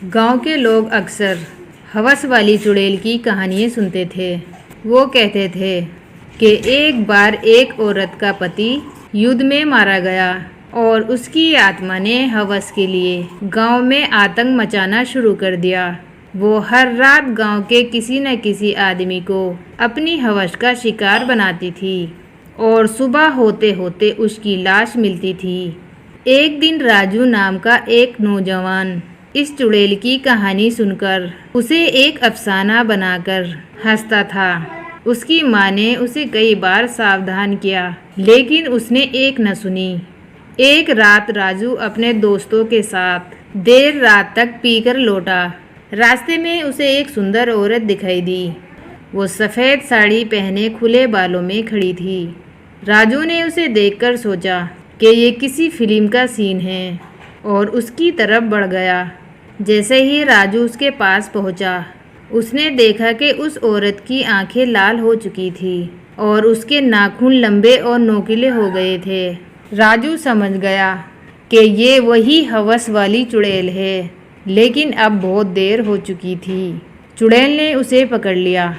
गांव के लोग अक्सर हवस वाली चुड़ैल की कहानियाँ सुनते थे। वो कहते थे कि एक बार एक औरत का पति युद्ध में मारा गया और उसकी आत्मा ने हवस के लिए गांव में आतंक मचाना शुरू कर दिया। वो हर रात गांव के किसी न किसी आदमी को अपनी हवस का शिकार बनाती थी और सुबह होते होते उसकी लाश मिलती थी। एक दिन राजू नाम का एक नौजवान इस चुड़ैल की कहानी सुनकर उसे एक अफसाना बनाकर हंसता था। उसकी माँ ने उसे कई बार सावधान किया, लेकिन उसने एक न सुनी। एक रात राजू अपने दोस्तों के साथ देर रात तक पीकर लौटा। रास्ते में उसे एक सुंदर औरत दिखाई दी। वो सफ़ेद साड़ी पहने खुले बालों में खड़ी थी। राजू ने उसे देखकर सोचा कि ये किसी फिल्म का सीन है और उसकी तरफ बढ़ गया। जैसे ही राजू उसके पास पहुंचा, उसने देखा कि उस औरत की आंखें लाल हो चुकी थी और उसके नाखून लंबे और नोकीले हो गए थे। राजू समझ गया कि ये वही हवस वाली चुड़ैल है, लेकिन अब बहुत देर हो चुकी थी। चुड़ैल ने उसे पकड़ लिया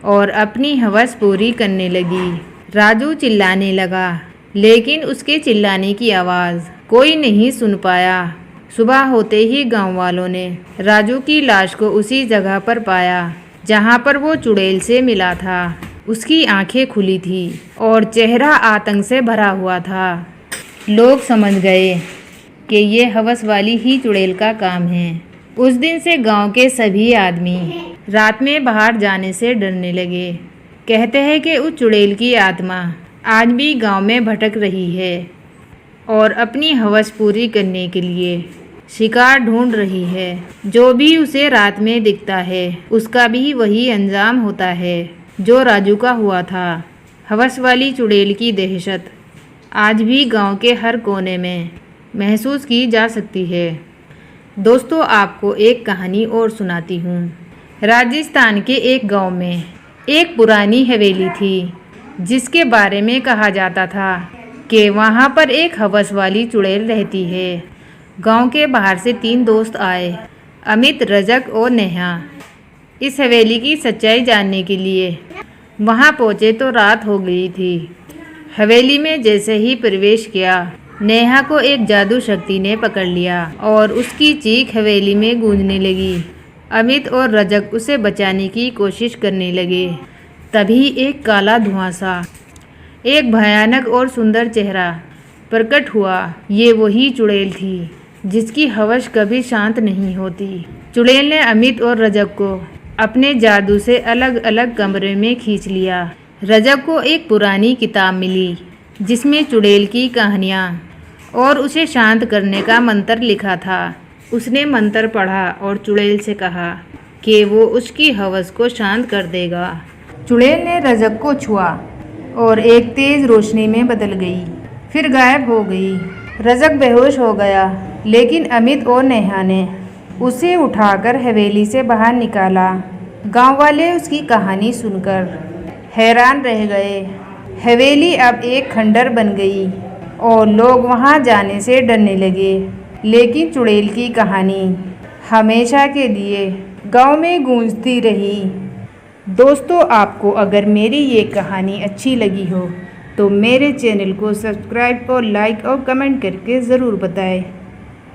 और अपनी हवस पूरी करने लगी। राजू चिल्लाने लगा, लेकिन उसके चिल्लाने की आवाज़ कोई नहीं सुन पाया। सुबह होते ही गांव वालों ने राजू की लाश को उसी जगह पर पाया जहां पर वो चुड़ैल से मिला था। उसकी आंखें खुली थी और चेहरा आतंक से भरा हुआ था। लोग समझ गए कि ये हवस वाली ही चुड़ैल का काम है। उस दिन से गांव के सभी आदमी रात में बाहर जाने से डरने लगे। कहते हैं कि उस चुड़ैल की आत्मा आज भी गांव में भटक रही है और अपनी हवस पूरी करने के लिए शिकार ढूंढ रही है। जो भी उसे रात में दिखता है, उसका भी वही अंजाम होता है जो राजू का हुआ था। हवस वाली चुड़ैल की दहशत आज भी गांव के हर कोने में महसूस की जा सकती है। दोस्तों, आपको एक कहानी और सुनाती हूँ। राजस्थान के एक गांव में एक पुरानी हवेली थी, जिसके बारे में कहा जाता था कि वहाँ पर एक हवस वाली चुड़ैल रहती है। गांव के बाहर से 3 दोस्त आए, अमित, रजक और नेहा। इस हवेली की सच्चाई जानने के लिए वहां पहुंचे तो रात हो गई थी। हवेली में जैसे ही प्रवेश किया, नेहा को एक जादू शक्ति ने पकड़ लिया और उसकी चीख हवेली में गूंजने लगी। अमित और रजक उसे बचाने की कोशिश करने लगे। तभी एक काला धुआं सा, एक भयानक और सुंदर चेहरा प्रकट हुआ। ये वही चुड़ैल थी जिसकी हवस कभी शांत नहीं होती। चुड़ैल ने अमित और रजक को अपने जादू से अलग अलग कमरे में खींच लिया। रजक को एक पुरानी किताब मिली जिसमें चुड़ैल की कहानियाँ और उसे शांत करने का मंत्र लिखा था। उसने मंत्र पढ़ा और चुड़ैल से कहा कि वो उसकी हवस को शांत कर देगा। चुड़ैल ने रजक को छुआ और एक तेज रोशनी में बदल गई, फिर गायब हो गई। रजक बेहोश हो गया, लेकिन अमित और नेहा ने उसे उठाकर हवेली से बाहर निकाला। गांव वाले उसकी कहानी सुनकर हैरान रह गए। हवेली अब एक खंडर बन गई और लोग वहां जाने से डरने लगे, लेकिन चुड़ैल की कहानी हमेशा के लिए गांव में गूंजती रही। दोस्तों, आपको अगर मेरी ये कहानी अच्छी लगी हो तो मेरे चैनल को सब्सक्राइब और लाइक और कमेंट करके ज़रूर बताएं।